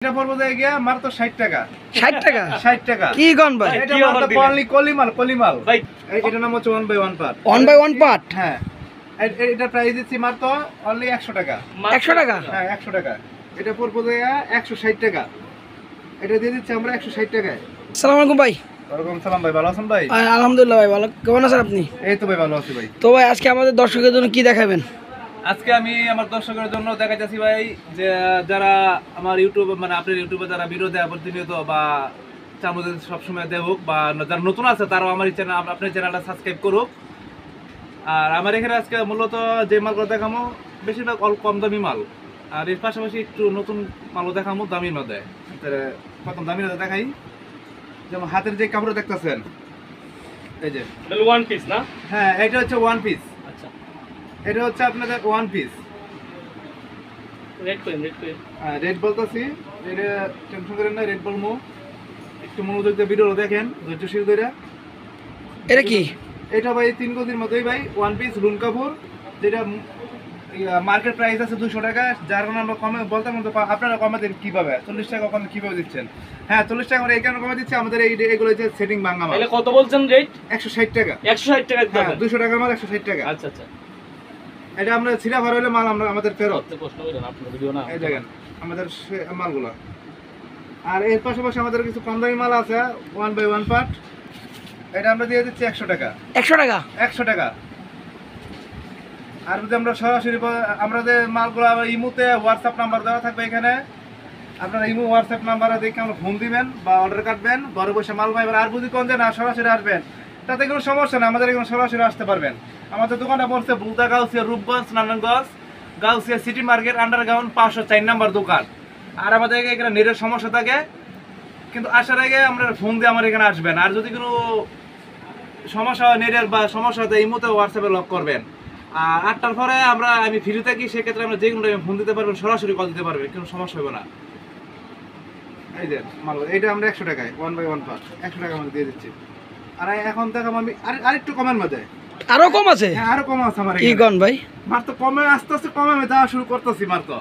এটা পড়বো গিয়া মাত্র 60 টাকা। 60 টাকা 60 টাকা কি গন ভাই? এটা মাত্র অনলি কলিমাল ভাই। এটা নাম হচ্ছে 1 বাই 1 পার্ট। 1 by 1 part. হ্যাঁ, এটা প্রাইস দিচ্ছি মাত্র অনলি 100 টাকা। 100 টাকা? হ্যাঁ 100 টাকা। এটা পড়বো 160 টাকা। এটা দিয়ে দিচ্ছি আমরা 160 টাকায়। আসসালামু আলাইকুম ভাই। ওয়ালাইকুম সালাম ভাই, ভালো আছেন ভাই? আলহামদুলিল্লাহ ভাই, ভালো। কেমন আছেন আপনি? এই তো ভাই ভালো আছি ভাই। তো ভাই আজকে আমাদের দর্শকদের জন্য কি দেখাবেন? আজকে আমি আমার দর্শকের জন্য দেখাচ্ছি ভাই, যে যারা আমার ইউটিউব মানে আপনার ইউটিউবে যারা ভিডিও দেয় প্রতিনিয়ত বা চামচে সবসময় দেখ বা যারা নতুন আছে তারাও আমার চ্যানেল আপনার চ্যানেলটা সাবস্ক্রাইব করুক। আর আমার এখানে আজকে মূলত যে মালগুলো দেখামো বেশিরভাগ কম দামি মাল, আর এর পাশাপাশি একটু নতুন মালও দেখামো দামির মধ্যে। প্রথম দামির মধ্যে দেখাই, যেমন হাতের যে কাপড় দেখতেছেন, এই যে ওয়ান পিস না? হ্যাঁ এটা হচ্ছে ওয়ান পিস। আচ্ছা, এটা হচ্ছে আপনাদের one piece. Red pen red বলতেছি, এটা টেনশন করেন না, রেড বলবো। একটু মনোযোগ দিয়ে ভিডিও দেখেন, ধৈর্যশীল ধরে। এটা কি? এটা ভাই 3 গদির মতোই ভাই, ওয়ান পিস রুন কাপড়, যেটা মার্কেট প্রাইস আছে 200 টাকা। যার কারণে আমরা কমে বলতে মতো আপনারা কমে দেন কিভাবে, 40 টাকা কমে কিভাবে দিচ্ছেন? হ্যাঁ 40 টাকা আমরা এই কারণে কমে দিচ্ছি, আমাদের এগুলো হচ্ছে সেটিং বাংলা মাল। কত বলছেন রেট? 160 টাকা। 160 টাকা দিতে হবে। 200 টাকার মাল 160 টাকা। আচ্ছা আচ্ছা, এটা আমরা ছিলা ভরা হলে মাল আমরা আমাদের ফেরত। প্রশ্ন করেন আপনার ভিডিও না? এই দেখেন আমাদের মালগুলো। আর এর পাশাপাশি আমাদের কিছু কম দামি মাল আছে 1 বাই 1 পার্ট। এটা আমরা দিয়ে দিচ্ছি 100 টাকা। 100 টাকা? 100 টাকা। আর যদি আমরা সরাসরি আমাদের মালগুলো ইমুতে হোয়াটসঅ্যাপ নাম্বার দেওয়া থাকবে এখানে, আপনারা ইমু হোয়াটসঅ্যাপ নাম্বারে দেখে আমরা ফোন দিবেন বা অর্ডার কাটবেন, ঘরে বসে মাল পাইবেন। আর যদি কোন যে না সরাসরি আসবেন, তাতে কোনো সমস্যা না, আমাদের এখানে সরাসরি আসতে পারবেন। আমাদের দোকানটা পড়ছে Bulta Gausia, Rupganj, Narayanganj, Gausia city market underground 504 number দোকান। আর আমাদের এখানে নেটের সমস্যা থাকে, কিন্তু আসার আগে আমরা ফোন দিয়ে আমার এখানে আসবেন। আর যদি কোনো সমস্যা হয় নেটের বা সমস্যা হয়, ইমুতে হোয়াটসঅ্যাপে লক করবেন। আর 8টার পরে আমি ফ্রি থাকি, সেক্ষেত্রে আমরা যে কোনো টাইমে ফোন দিতে পারবেন, সরাসরি কল দিতে পারবেন, কোনো সমস্যা হবে না। এই যে মাল, এইটা আমরা 100 টাকায় 1 বাই 1 পার্ট 100 টাকা আমাদের দিয়ে দিচ্ছি। আর এখন দেখাম আমি আরেকটু কমের মধ্যে। আরো কম আছে? হ্যাঁ আরো কম আছে আমার কি গন ভাই? মার তো কমে আস্তে আস্তে কমে আমি দেওয়া শুরু করতেছি। মার তো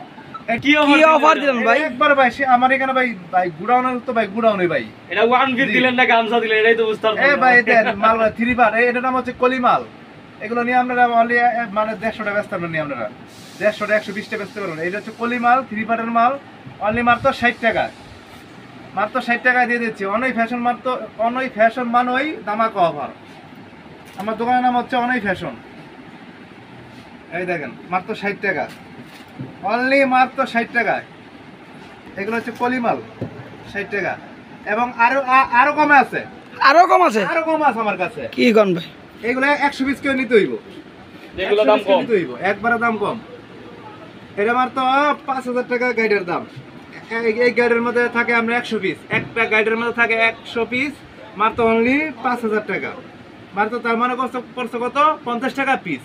কি অফার দিলেন ভাই? একবার ভাই আমার এখানে ভাই গুডাউনের তো ভাই গুডাউনে ভাই। এটা ওয়ান পিস দিলেন না গামছা দিলেন, এটাই তো বুঝতে পারছেন। এই ভাই দেন মাল 3 পার্ট, এটার নাম হচ্ছে কলিমাল। এগুলো নিয়ে আপনারা অনলি মানে 150 টাকা বেচতে পারবেন, আপনারা 150 120 টাকা বেচতে পারবেন। এটা হচ্ছে কলিমাল 3 পার্টের মাল, অনলি মাত্র 60 টাকা। মাত্র 60 টাকায় দিয়ে দিচ্ছি। অনই ফ্যাশন, মাত্র অনই ফ্যাশন মানই ধামাকা অফার। আমার দোকানের নাম হচ্ছে অনই ফ্যাশন। এই দেখেন মাত্র 60 টাকা, অনলি মাত্র 60 টাকায়। এগুলো হচ্ছে কলিমাল 60 টাকা। এবং আরো কমে আছে। আরো কম আছে? আরো কম আছে আমার কাছে। কি গন ভাই? এগুলো 100 পিস করে নিতে হইব, এগুলো দাম কম, একবারে দাম কম। এটা মাত্র 5000 টাকা গাইডের দাম। এই গাইডের মধ্যে থাকে আমরা 100 পিস, একটা গাইডের মধ্যে থাকে 100 পিস, মাত্র অনলি 5000 টাকা। মাত্র তার মানে পড়ছে কত? 50 টাকা পিস।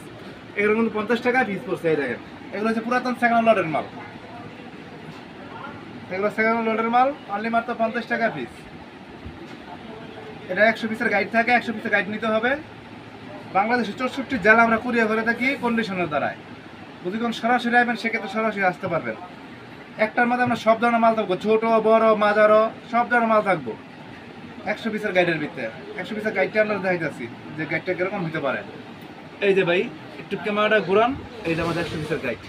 এগুলো কিন্তু 50 টাকা পিস পড়ছে। এই দেখেন এগুলো হচ্ছে পুরাতন সেকেন্ড লটের মাল। এগুলো সেকেন্ড লটের মাল, অনলি মাত্র 50 টাকা পিস। এটা 100 পিসের গাইড থাকে, 100 পিসের গাইড নিতে হবে। বাংলাদেশের 64 জেলা আমরা কুরিয়ার করে থাকি কন্ডিশনের দ্বারায়। যদি কোন সরাসরি আসবেন, সেক্ষেত্রে সরাসরি আসতে পারবেন। একটার মধ্যে আমরা সব ধরনের মাল থাকবো, ছোট বড় মাঝারো সব ধরনের মাল থাকবো 100 পিসের গাইডের ভিতরে। 100 পিসের গাইডটা আমরা দেখাইতেছি যে গাইডটা কিরকম হতে পারে। এই যে ভাই একটু ক্যামেরাটা ঘুরান, এইটা আমাদের 100 পিসের গাইড।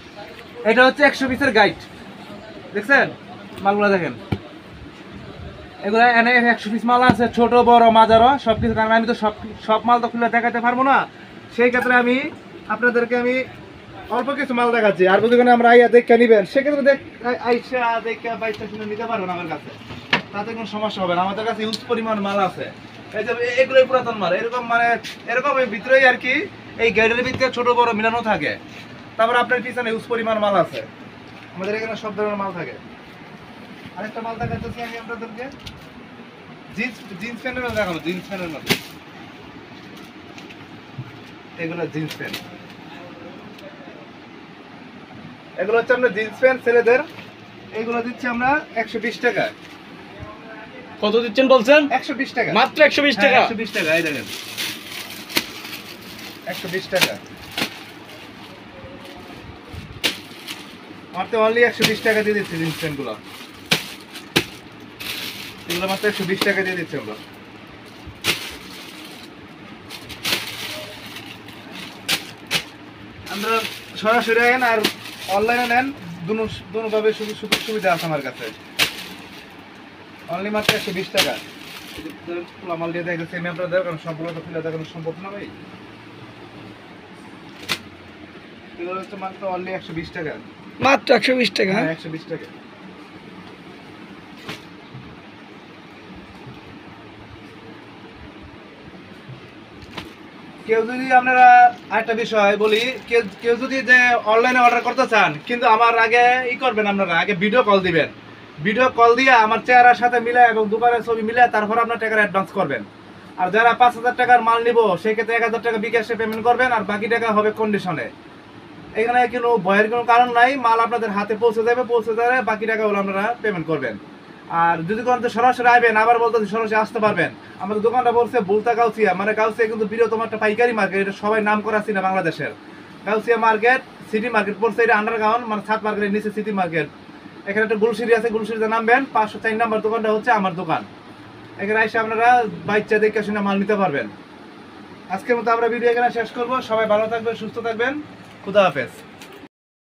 এটা হচ্ছে 100 পিসের গাইড, দেখছেন মালগুলো দেখেন। এগুলো এনে 100 পিস মাল আছে, ছোট বড় মাঝারো সব কিছু। কারণ আমি তো সব মাল তো খুলে দেখাতে পারবো না, সেই ক্ষেত্রে আমি আপনাদেরকে অল্প কিছু মাল দেখাচ্ছি। আর যদি আমরা আইয়া দেখে নিবেন, সেক্ষেত্রে আইসা দেখে বাইসটা শুনে নিতে পারবেন আমার কাছে, তাতে কোনো সমস্যা হবে না। আমাদের কাছে ইউজ পরিমাণ মাল আছে। এই যে এগুলোই পুরাতন মাল, এরকম মানে এরকম ভিতরেই আর কি এই গাইডের ভিতরে ছোট বড় মিলানো থাকে। তারপর আপনার পিছনে ইউজ পরিমাণ মাল আছে, আমাদের এখানে সব ধরনের মাল থাকে। আরেকটা মাল দেখাচ্ছি আমি আপনাদেরকে, জিন্স প্যান্টের মধ্যে দেখাবো। জিন্স প্যান্টের মধ্যে এগুলো জিন্স প্যান্ট, এগুলো হচ্ছে আমরা জিন্স প্যান্ট ছেলেদের। এগুলো দিচ্ছি আমরা 120 টাকা। কত দিচ্ছেন বলছেন? 120 টাকা, মাত্র 120 টাকা। 120 টাকা, এই দেখেন 120 টাকা মাত্র, অনলি 120 টাকা দিয়ে দিচ্ছি জিন্স প্যান্ট গুলো। এগুলো মাত্র 120 টাকা দিয়ে দিচ্ছে আমরা। আমরা সরাসরি নেন আর অনলাইনে নেন, দুভাবে সুযোগ সুবিধা আছে আমার কাছে। অনলি মাত্র 120 টাকা। খোলা মাল দিয়ে দেখে সেমি আপনারা দেবেন, কারণ সম্পূর্ণ তো খুলে দেখানো সম্ভব না ভাই। এগুলো হচ্ছে মাত্র অনলি 120 টাকা। মাত্র 120 টাকা। হ্যাঁ, হ্যাঁ 120 টাকা। কেউ যদি আপনারা আরেকটা বিষয় বলি, কেউ যদি যে অনলাইনে অর্ডার করতে চান, কিন্তু আমার আগে করবেন, আপনারা আগে ভিডিও কল দিবেন। ভিডিও কল দিয়ে আমার চেহারার সাথে মিলে এবং দোকানের ছবি মিলে তারপর আপনার টাকার অ্যাডভান্স করবেন। আর যারা 5000 টাকার মাল নিব সেক্ষেত্রে 1000 টাকা বিকাশে পেমেন্ট করবেন, আর বাকি টাকা হবে কন্ডিশনে। এখানে কোনো ভয়ের কোনো কারণ নাই, মাল আপনাদের হাতে পৌঁছে যাবে, বাকি টাকা হলো আপনারা পেমেন্ট করবেন। আর যদি কোনো সরাসরি আসবেন, আবার বলতে সরাসরি আসতে পারবেন। আমাদের দোকানটা বলছে বুলতা গাউসিয়া, মানে গাউসিয়া কিন্তু বৃহত্তম একটা পাইকারি মার্কেট, এটা সবাই নাম করা আছে না বাংলাদেশের। গাউসিয়া মার্কেট, সিটি মার্কেট পড়ছে, এটা আন্ডারগ্রাউন্ড, মানে ছাদ মার্কেটের নিচে সিটি মার্কেট। এখানে একটা গুলশিরি আছে, গুলশিরিতে নামবেন, 504 নম্বর দোকানটা হচ্ছে আমার দোকান। এখানে এসে আপনারা বাচ্চা দেখে শুনে মাল নিতে পারবেন। আজকের মতো আমরা ভিডিও এখানে শেষ করবো। সবাই ভালো থাকবেন, সুস্থ থাকবেন, খুদা হাফেজ।